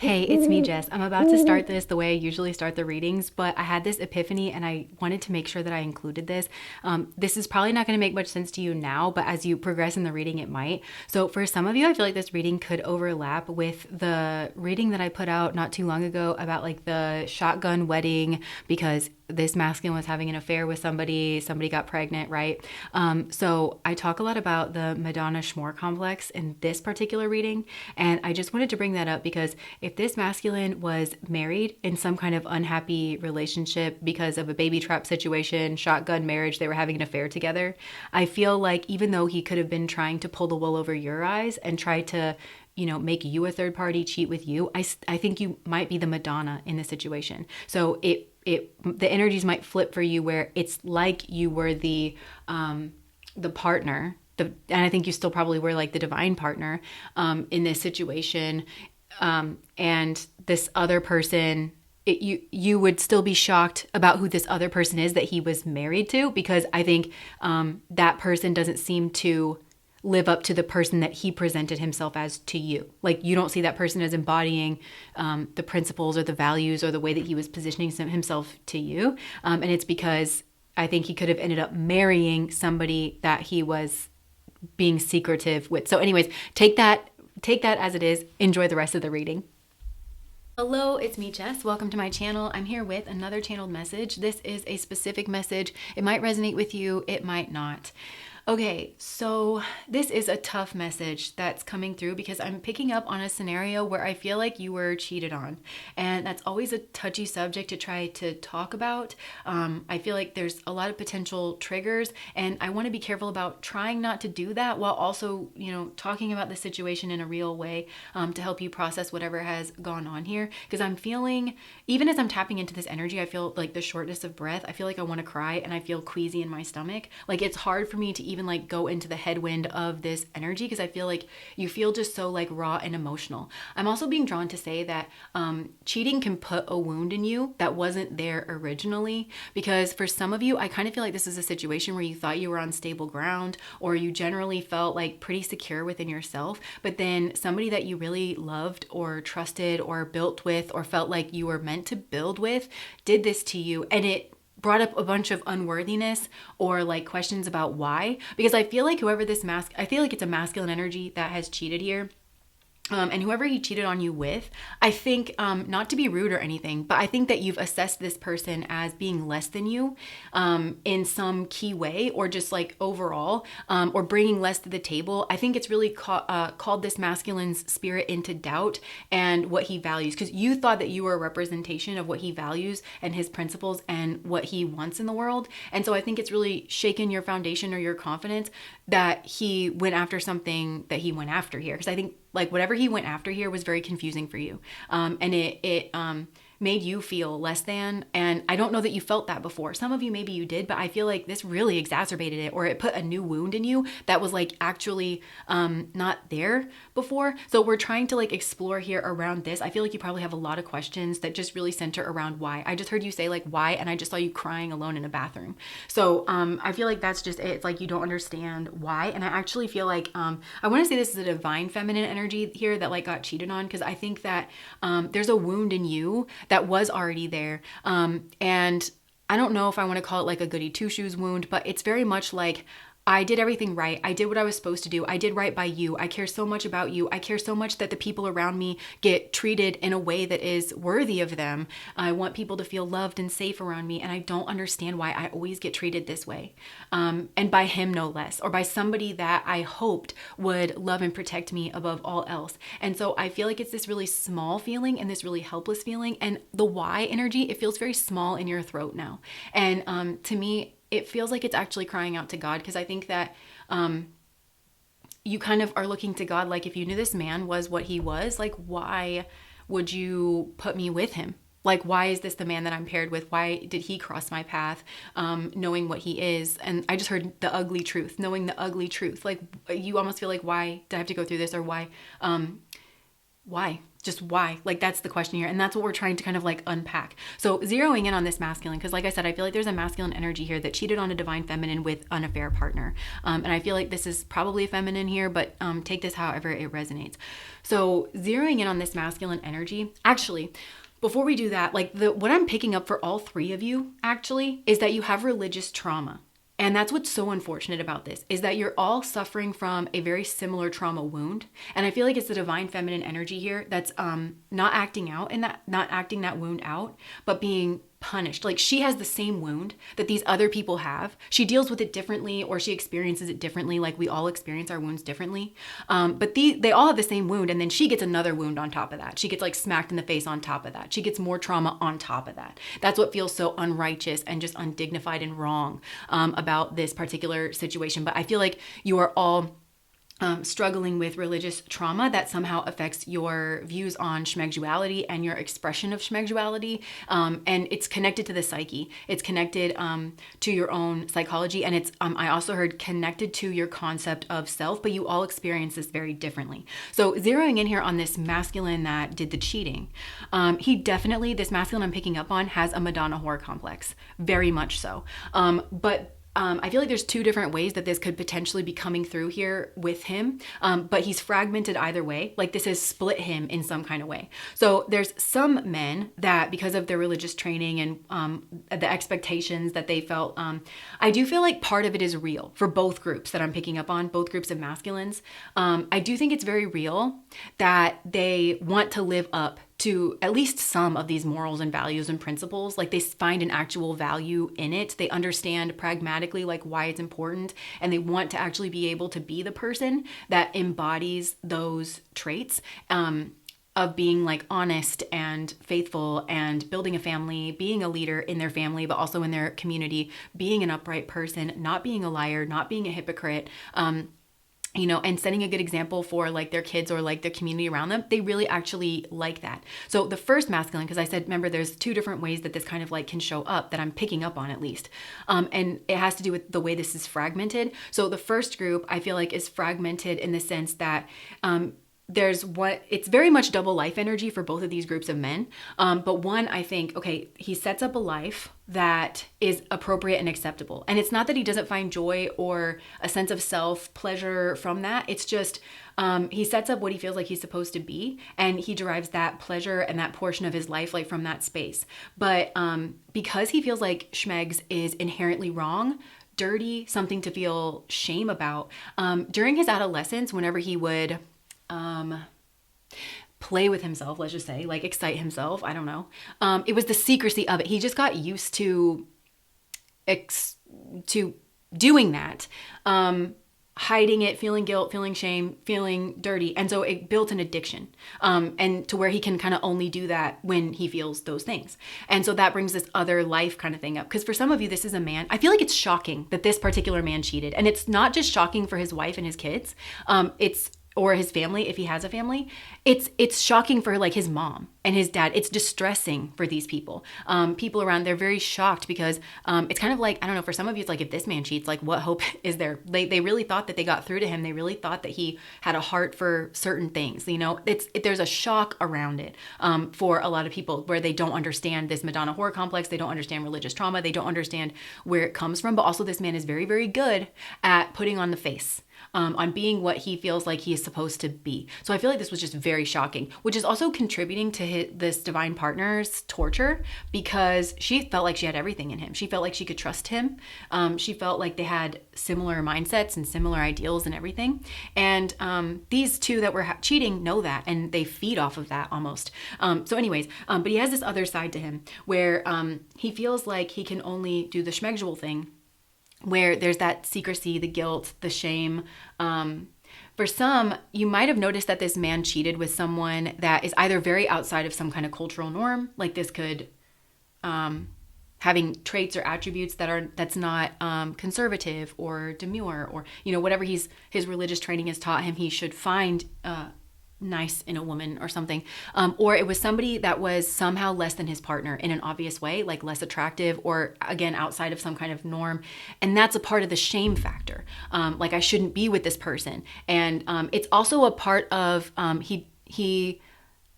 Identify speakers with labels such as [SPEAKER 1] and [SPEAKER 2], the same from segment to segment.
[SPEAKER 1] Hey, it's me, Jess. I'm about to start this the way I usually start the readings, but I had this epiphany and I wanted to make sure that I included this. This is probably not going to make much sense to you now, but as you progress in the reading, it might. So, for some of you, I feel like this reading could overlap with the reading that I put out not too long ago about like the shotgun wedding because this masculine was having an affair with somebody got pregnant, right? So I talk a lot about the Madonna-Mistress Complex in this particular reading, and I just wanted to bring that up because if this masculine was married in some kind of unhappy relationship because of a baby trap situation, shotgun marriage, they were having an affair together, I feel like even though he could have been trying to pull the wool over your eyes and try to make you a third party, cheat with you, I think you might be the Madonna in this situation. So the energies might flip for you where it's like you were the partner, and I think you still probably were like the divine partner in this situation, and this other person. You would still be shocked about who this other person is that he was married to, because I think that person doesn't seem to live up to the person that he presented himself as to you. Like, you don't see that person as embodying the principles or the values or the way that he was positioning himself to you. And it's because I think he could have ended up marrying somebody that he was being secretive with. So anyways, take that as it is. Enjoy the rest of the reading. Hello, it's me, Jess. Welcome to my channel. I'm here with another channeled message. This is a specific message. It might resonate with you, it might not. Okay, so this is a tough message that's coming through because I'm picking up on a scenario where I feel like you were cheated on. And that's always a touchy subject to try to talk about. I feel like there's a lot of potential triggers, and I want to be careful about trying not to do that while also, talking about the situation in a real way to help you process whatever has gone on here. Because I'm feeling, even as I'm tapping into this energy, I feel like the shortness of breath. I feel like I want to cry and I feel queasy in my stomach. Like, it's hard for me to even like go into the headwind of this energy because I feel like you feel just so like raw and emotional. I'm also being drawn to say that cheating can put a wound in you that wasn't there originally, because for some of you, I kind of feel like this is a situation where you thought you were on stable ground, or you generally felt like pretty secure within yourself, but then somebody that you really loved or trusted or built with or felt like you were meant to build with did this to you, and it brought up a bunch of unworthiness or like questions about why. Because I feel like I feel like it's a masculine energy that has cheated here. And whoever he cheated on you with, I think, not to be rude or anything, but I think that you've assessed this person as being less than you in some key way, or just like overall, or bringing less to the table. I think it's really called this masculine's spirit into doubt and what he values, because you thought that you were a representation of what he values and his principles and what he wants in the world. And so I think it's really shaken your foundation or your confidence that he went after something that he went after here. Because I think like whatever he went after here was very confusing for you. And it made you feel less than. And I don't know that you felt that before. Some of you, maybe you did, but I feel like this really exacerbated it, or it put a new wound in you that was like actually not there before. So we're trying to like explore here around this. I feel like you probably have a lot of questions that just really center around why. I just heard you say like why, and I just saw you crying alone in a bathroom. So I feel like that's just it. It's like you don't understand why. And I actually feel like I want to say this is a divine feminine energy here that like got cheated on, because I think that there's a wound in you that was already there. And I don't know if I want to call it like a goody two shoes wound, but it's very much like, I did everything right. I did what I was supposed to do. I did right by you. I care so much about you. I care so much that the people around me get treated in a way that is worthy of them. I want people to feel loved and safe around me. And I don't understand why I always get treated this way. And by him, no less, or by somebody that I hoped would love and protect me above all else. And so I feel like it's this really small feeling and this really helpless feeling. And the why energy, it feels very small in your throat now. And to me, it feels like it's actually crying out to God, because I think that you kind of are looking to God like, if you knew this man was what he was, like, why would you put me with him? Like, why is this the man that I'm paired with? Why did he cross my path, knowing what he is? And I just heard the ugly truth, knowing the ugly truth. Like, you almost feel like, why did I have to go through this? Or why? Just why? Like, that's the question here. And that's what we're trying to kind of like unpack. So zeroing in on this masculine, because like I said, I feel like there's a masculine energy here that cheated on a divine feminine with an affair partner. And I feel like this is probably a feminine here, but take this however it resonates. So zeroing in on this masculine energy, actually, before we do that, like what I'm picking up for all three of you actually is that you have religious trauma. And that's what's so unfortunate about this, is that you're all suffering from a very similar trauma wound. And I feel like it's the divine feminine energy here that's not acting out in that, not acting that wound out, but being punished. Like, she has the same wound that these other people have. She deals with it differently, or she experiences it differently. Like, we all experience our wounds differently. But they all have the same wound. And then she gets another wound on top of that. She gets like smacked in the face on top of that. She gets more trauma on top of that. That's what feels so unrighteous and just undignified and wrong about this particular situation. But I feel like you are all struggling with religious trauma that somehow affects your views on schmegduality and your expression of schmegduality. And it's connected to the psyche. It's connected to your own psychology. And it's, I also heard, connected to your concept of self, but you all experience this very differently. So zeroing in here on this masculine that did the cheating, he definitely, this masculine I'm picking up on, has a Madonna whore complex, very much so. But I feel like there's two different ways that this could potentially be coming through here with him, but he's fragmented either way. Like, this has split him in some kind of way. So there's some men that, because of their religious training and the expectations that they felt, I do feel like part of it is real for both groups that I'm picking up on, both groups of masculines. I do think it's very real that they want to live up to at least some of these morals and values and principles. Like, they find an actual value in it. They understand pragmatically like why it's important, and they want to actually be able to be the person that embodies those traits of being like honest and faithful and building a family, being a leader in their family, but also in their community, being an upright person, not being a liar, not being a hypocrite, you know, and setting a good example for like their kids or like their community around them. They really actually like that. So the first masculine, because I said, remember, there's two different ways that this kind of like can show up that I'm picking up on, at least. And it has to do with the way this is fragmented. So the first group I feel like is fragmented in the sense that there's what, it's very much double life energy for both of these groups of men. But one, I think, okay, he sets up a life that is appropriate and acceptable. And it's not that he doesn't find joy or a sense of self pleasure from that. It's just, he sets up what he feels like he's supposed to be, and he derives that pleasure and that portion of his life like from that space. But because he feels like schmegs is inherently wrong, dirty, something to feel shame about, during his adolescence, whenever he would play with himself, let's just say, like excite himself, I don't know. It was the secrecy of it. He just got used to doing that, hiding it, feeling guilt, feeling shame, feeling dirty. And so it built an addiction, and to where he can kind of only do that when he feels those things. And so that brings this other life kind of thing up. Because for some of you, this is a man, I feel like it's shocking that this particular man cheated. And it's not just shocking for his wife and his kids. Or his family, if he has a family, it's shocking for like his mom and his dad. It's distressing for these people. People around, they're very shocked because it's kind of like, I don't know, for some of you, it's like, if this man cheats, like what hope is there? They really thought that they got through to him. They really thought that he had a heart for certain things. You know, there's a shock around it for a lot of people where they don't understand this Madonna whore complex. They don't understand religious trauma. They don't understand where it comes from. But also, this man is very, very good at putting on the face. On being what he feels like he is supposed to be. So I feel like this was just very shocking, which is also contributing to this divine partner's torture, because she felt like she had everything in him. She felt like she could trust him. She felt like they had similar mindsets and similar ideals and everything. And these two that were cheating know that, and they feed off of that almost. So anyways, but he has this other side to him where he feels like he can only do the schmegdual thing, where there's that secrecy, the guilt, the shame. For some, you might have noticed that this man cheated with someone that is either very outside of some kind of cultural norm, like this could having traits or attributes that's not conservative or demure, or you know, whatever his religious training has taught him he should find nice in a woman or something, or it was somebody that was somehow less than his partner in an obvious way, like less attractive, or again outside of some kind of norm. And that's a part of the shame factor, like I shouldn't be with this person. And it's also a part of he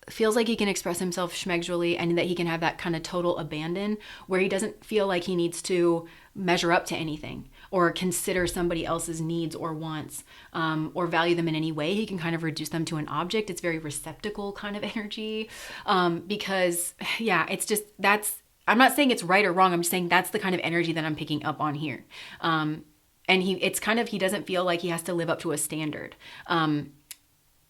[SPEAKER 1] feels like he can express himself schmegdually and that he can have that kind of total abandon where he doesn't feel like he needs to measure up to anything or consider somebody else's needs or wants, or value them in any way. He can kind of reduce them to an object. It's very receptacle kind of energy, because yeah, it's just, I'm not saying it's right or wrong. I'm just saying that's the kind of energy that I'm picking up on here. And it's kind of, he doesn't feel like he has to live up to a standard,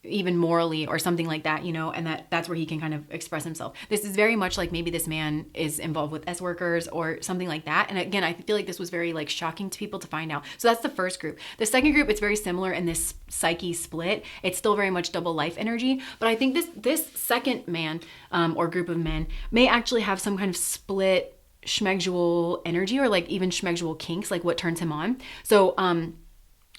[SPEAKER 1] even morally or something like that, and that's where he can kind of express himself. This is very much like maybe this man is involved with S workers or something like that. And again, I feel like this was very like shocking to people to find out. So that's the first group. The second group, it's very similar in this psyche split. It's still very much double life energy, but I think this second man, or group of men may actually have some kind of split schmegdual energy, or like even schmegdual kinks, like what turns him on. So,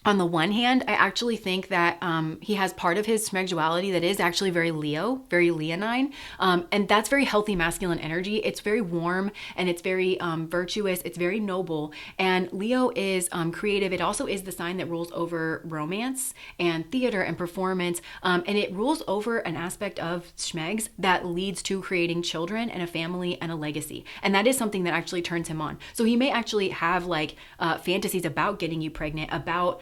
[SPEAKER 1] on the one hand, I actually think that he has part of his schmegduality that is actually very Leo, very leonine. And that's very healthy masculine energy. It's very warm and it's very virtuous. It's very noble. And Leo is creative. It also is the sign that rules over romance and theater and performance. And it rules over an aspect of schmegs that leads to creating children and a family and a legacy. And that is something that actually turns him on. So he may actually have like fantasies about getting you pregnant, about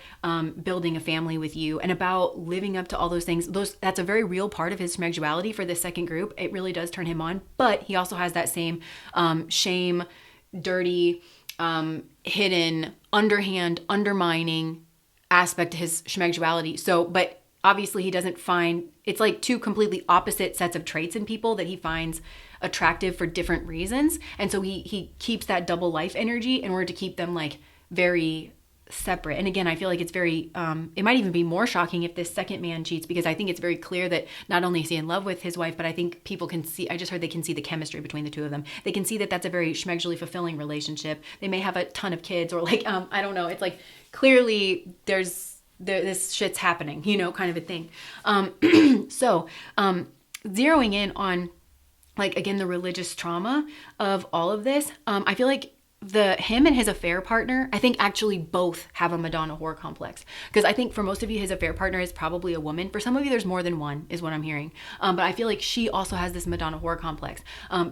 [SPEAKER 1] building a family with you, and about living up to all those things. That's a very real part of his schmegduality for the second group. It really does turn him on, but he also has that same shame, dirty, hidden, underhand, undermining aspect to his schmegduality. So, but obviously he doesn't find, it's like two completely opposite sets of traits in people that he finds attractive for different reasons. And so he keeps that double life energy in order to keep them like very separate. And again, I feel like it's very, it might even be more shocking if this second man cheats, because I think it's very clear that not only is he in love with his wife, but I think people can see, I just heard they can see the chemistry between the two of them. They can see that that's a very schmegdually fulfilling relationship. They may have a ton of kids, or like, I don't know. It's like, clearly this shit's happening, kind of a thing. So, zeroing in on like, again, the religious trauma of all of this, I feel like him and his affair partner, I think actually both have a Madonna whore complex. Because I think for most of you, his affair partner is probably a woman. For some of you, there's more than one, is what I'm hearing. But I feel like she also has this Madonna whore complex.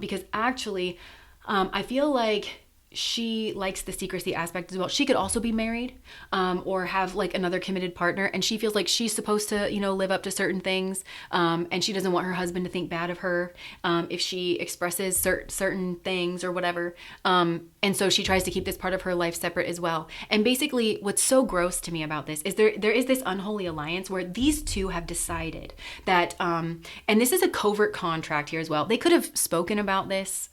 [SPEAKER 1] Because actually, I feel like she likes the secrecy aspect as well. She could also be married, or have like another committed partner, and she feels like she's supposed to, live up to certain things, and she doesn't want her husband to think bad of her if she expresses certain things or whatever. And so she tries to keep this part of her life separate as well. And basically, what's so gross to me about this is there is this unholy alliance where these two have decided that, and this is a covert contract here as well. They could have spoken about this,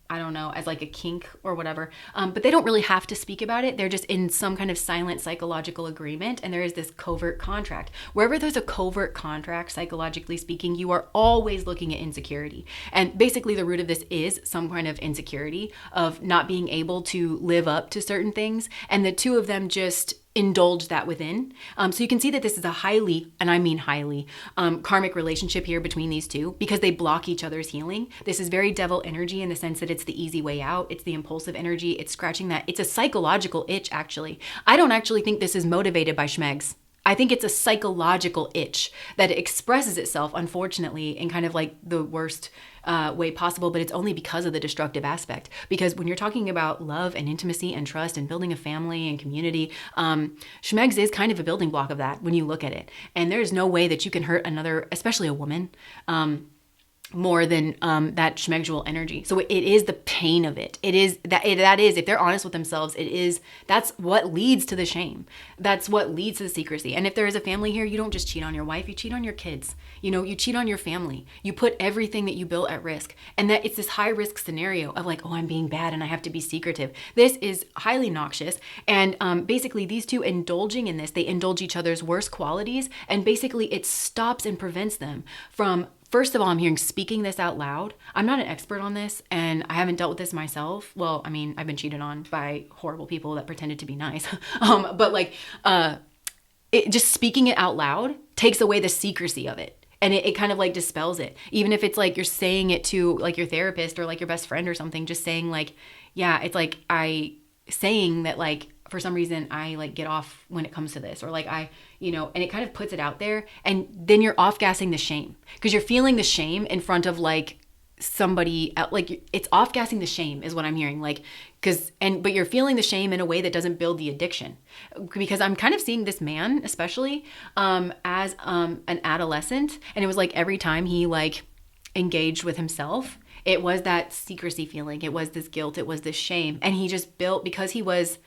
[SPEAKER 1] I don't know, as like a kink or whatever. But they don't really have to speak about it. They're just in some kind of silent psychological agreement. And there is this covert contract. Wherever there's a covert contract, psychologically speaking, you are always looking at insecurity. And basically the root of this is some kind of insecurity of not being able to live up to certain things. And the two of them just indulge that within. So you can see that this is a highly, and I mean highly, karmic relationship here between these two, because they block each other's healing. This is very devil energy in the sense that it's the easy way out. It's the impulsive energy. It's scratching that. It's a psychological itch, actually. I don't actually think this is motivated by schmegs. I think it's a psychological itch that expresses itself, unfortunately, in kind of like the worst way possible, but it's only because of the destructive aspect. Because when you're talking about love and intimacy and trust and building a family and community, schmegs is kind of a building block of that when you look at it. And there's no way that you can hurt another, especially a woman, more than that schmegdual energy. So it is the pain of it. It is that is, if they're honest with themselves, that's what leads to the shame. That's what leads to the secrecy. And if there is a family here, you don't just cheat on your wife, you cheat on your kids. You cheat on your family. You put everything that you built at risk. And that it's this high risk scenario of like, oh, I'm being bad and I have to be secretive. This is highly noxious. And basically these two indulging in this, they indulge each other's worst qualities. And basically it stops and prevents them from, first of all, I'm hearing speaking this out loud. I'm not an expert on this, and I haven't dealt with this myself. Well, I mean, I've been cheated on by horrible people that pretended to be nice. But like, just speaking it out loud takes away the secrecy of it. And it kind of like dispels it. Even if it's like you're saying it to like your therapist or like your best friend or something, just saying like, yeah, it's like saying that like, for some reason I like get off when it comes to this, or like and it kind of puts it out there. And then you're off-gassing the shame because you're feeling the shame in front of like somebody, like it's off-gassing the shame is what I'm hearing. Like, but you're feeling the shame in a way that doesn't build the addiction, because I'm kind of seeing this man, especially as an adolescent. And it was like every time he like engaged with himself, it was that secrecy feeling. It was this guilt. It was this shame. And he just built, because he was,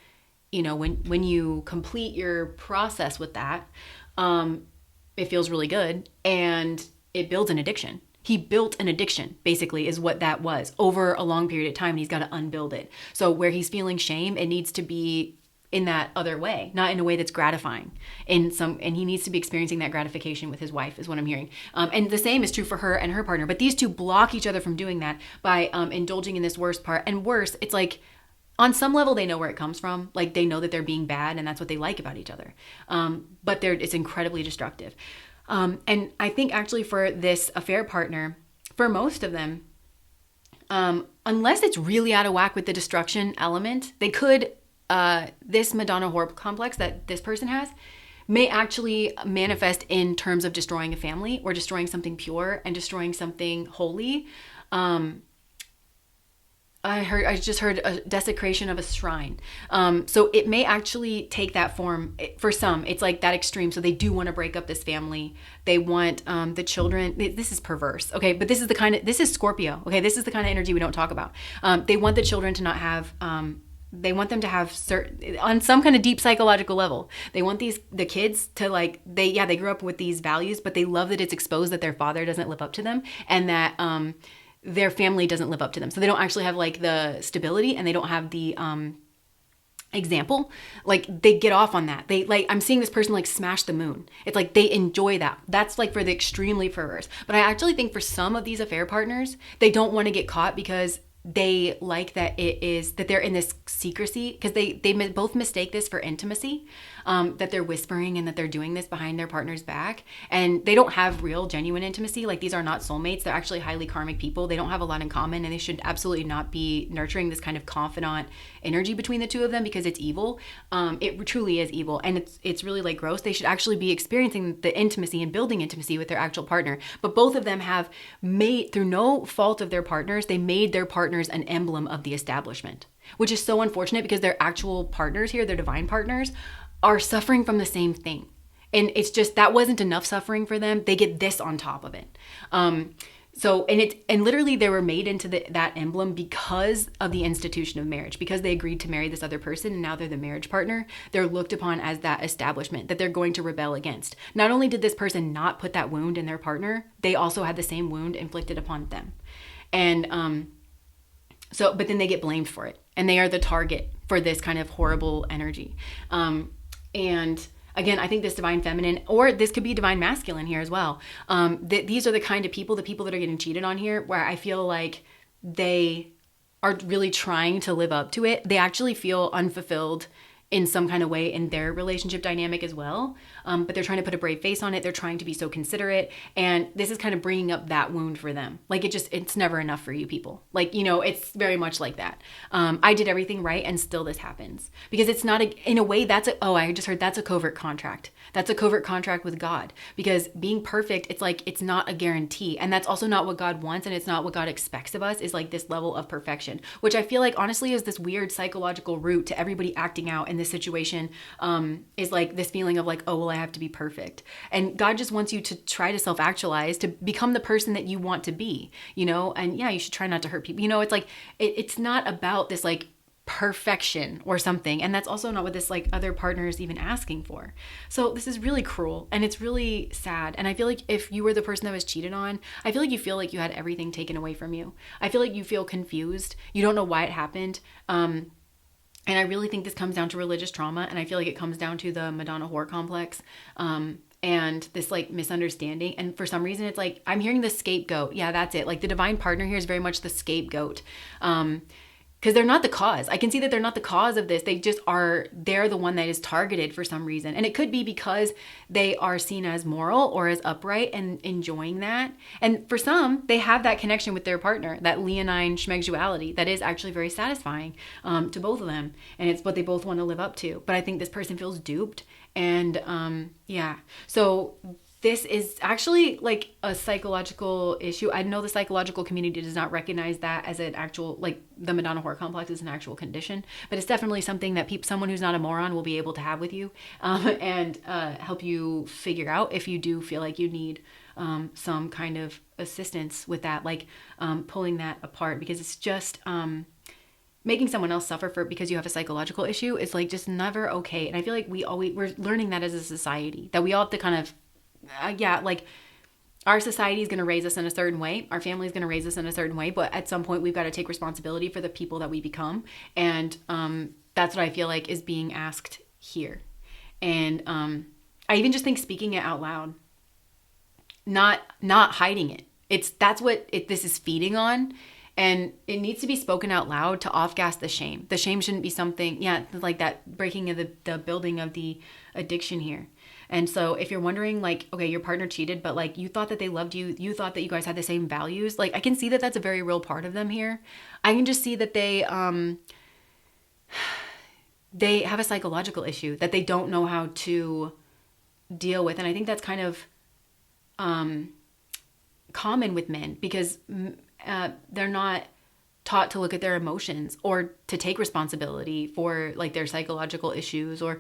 [SPEAKER 1] when you complete your process with that, it feels really good and it builds an addiction. He built an addiction, basically, is what that was over a long period of time. And he's got to unbuild it. So where he's feeling shame, it needs to be in that other way, not in a way that's gratifying. And he needs to be experiencing that gratification with his wife, is what I'm hearing. And the same is true for her and her partner. But these two block each other from doing that by indulging in this worst part. And worse, it's like, on some level, they know where it comes from. Like, they know that they're being bad, and that's what they like about each other. But it's incredibly destructive. And I think actually for this affair partner, for most of them, unless it's really out of whack with the destruction element, they could, this Madonna whore complex that this person has may actually manifest in terms of destroying a family or destroying something pure and destroying something holy. I just heard a desecration of a shrine. So it may actually take that form. For some, it's like that extreme. So they do want to break up this family. They want the children. This is perverse. Okay. But this is Scorpio. Okay. This is the kind of energy we don't talk about. They want the children to not have, they want them to have on some kind of deep psychological level. They want the kids to like, they grew up with these values, but they love that it's exposed that their father doesn't live up to them, and that, their family doesn't live up to them. So they don't actually have like the stability, and they don't have the example. Like, they get off on that. They like, I'm seeing this person like smash the moon. It's like they enjoy that. That's like for the extremely perverse. But I actually think for some of these affair partners, they don't want to get caught because they like that they're in this secrecy, because they both mistake this for intimacy, that they're whispering and that they're doing this behind their partner's back, and they don't have real genuine intimacy. Like, these are not soulmates. They're actually highly karmic people. They don't have a lot in common, and they should absolutely not be nurturing this kind of confidant energy between the two of them, because it's evil. It truly is evil, and it's really like gross. They should actually be experiencing the intimacy and building intimacy with their actual partner. But both of them have made, through no fault of their partners, they made their partners an emblem of the establishment, which is so unfortunate, because their actual partners here, their divine partners, are suffering from the same thing. And it's just, that wasn't enough suffering for them. They get this on top of it. And literally they were made into that emblem because of the institution of marriage, because they agreed to marry this other person, and now they're the marriage partner. They're looked upon as that establishment that they're going to rebel against. Not only did this person not put that wound in their partner, they also had the same wound inflicted upon them. And but then they get blamed for it, and they are the target for this kind of horrible energy. And again, I think this divine feminine, or this could be divine masculine here as well. These are the kind of people, the people that are getting cheated on here, where I feel like they are really trying to live up to it. They actually feel unfulfilled in some kind of way in their relationship dynamic as well. But they're trying to put a brave face on it. They're trying to be so considerate. And this is kind of bringing up that wound for them. Like, it's never enough for you people. Like, it's very much like that. I did everything right, and still this happens. Because it's not, in a way, I just heard that's a covert contract. That's a covert contract with God. Because being perfect, it's like, it's not a guarantee. And that's also not what God wants, and it's not what God expects of us, is like this level of perfection. Which I feel like, honestly, is this weird psychological root to everybody acting out in this situation, is like this feeling of like, oh, well, I have to be perfect. And God just wants you to try to self-actualize, to become the person that you want to be, and yeah, you should try not to hurt people. It's like, it's not about this like perfection or something. And that's also not what this like other partner is even asking for. So this is really cruel, and it's really sad. And I feel like if you were the person that was cheated on, I feel like you feel like you had everything taken away from you. I feel like you feel confused. You don't know why it happened. And I really think this comes down to religious trauma. And I feel like it comes down to the Madonna whore complex. And this like misunderstanding. And for some reason, it's like, I'm hearing the scapegoat. Yeah, that's it. Like, the divine partner here is very much the scapegoat. because they're not the cause. I can see that they're not the cause of this. They just are, they're the one that is targeted for some reason. And it could be because they are seen as moral or as upright and enjoying that. And for some, they have that connection with their partner, that leonine schmegsuality that is actually very satisfying to both of them. And it's what they both want to live up to. But I think this person feels duped. And yeah, so this is actually like a psychological issue. I know the psychological community does not recognize that as an actual, like the Madonna whore complex is an actual condition, but it's definitely something that someone who's not a moron will be able to have with you and help you figure out if you do feel like you need some kind of assistance with that, like pulling that apart, because it's just making someone else suffer for because you have a psychological issue is like just never okay. And I feel like we're learning that as a society, that we all have to kind of like our society is going to raise us in a certain way. Our family is going to raise us in a certain way. But at some point, we've got to take responsibility for the people that we become. And that's what I feel like is being asked here. And I even just think speaking it out loud, not hiding it. That's what this is feeding on. And it needs to be spoken out loud to off-gas the shame. The shame shouldn't be something, like that breaking of the building of the addiction here. And so if you're wondering, like, okay, your partner cheated, but like you thought that they loved you, you thought that you guys had the same values, like I can see that that's a very real part of them here. I can just see that they have a psychological issue that they don't know how to deal with. And I think that's kind of common with men because they're not taught to look at their emotions or to take responsibility for like their psychological issues or,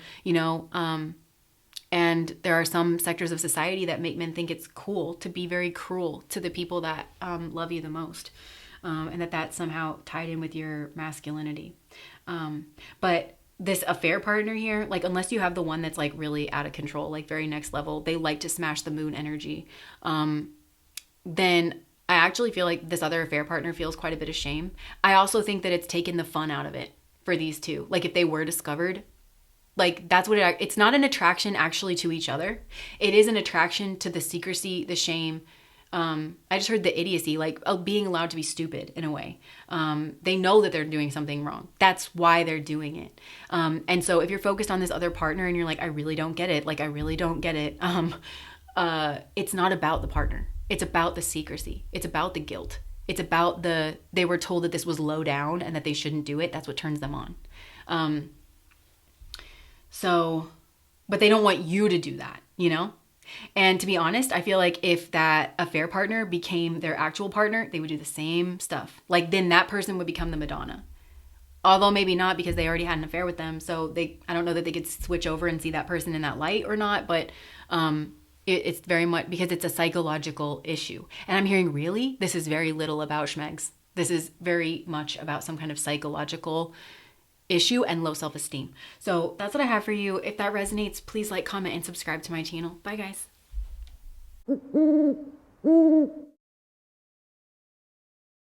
[SPEAKER 1] and there are some sectors of society that make men think it's cool to be very cruel to the people that love you the most. And that's somehow tied in with your masculinity. But this affair partner here, like unless you have the one that's like really out of control, like very next level, they like to smash the moon energy, then I actually feel like this other affair partner feels quite a bit of shame. I also think that it's taken the fun out of it for these two. Like if they were discovered, like that's what it's not an attraction actually to each other. It is an attraction to the secrecy, the shame. I just heard the idiocy, like being allowed to be stupid in a way. They know that they're doing something wrong. That's why they're doing it. And so if you're focused on this other partner and you're like, I really don't get it. Like, I really don't get it. It's not about the partner. It's about the secrecy. It's about the guilt. It's about they were told that this was low down and that they shouldn't do it. That's what turns them on. But they don't want you to do that, And to be honest, I feel like if that affair partner became their actual partner, they would do the same stuff. Like then that person would become the Madonna. Although maybe not because they already had an affair with them. So I don't know that they could switch over and see that person in that light or not. But it's very much because it's a psychological issue. And I'm hearing really, this is very little about schmegs. This is very much about some kind of psychological issue and low self-esteem. So that's what I have for you. If that resonates, please like, comment, and subscribe to my channel. Bye, guys.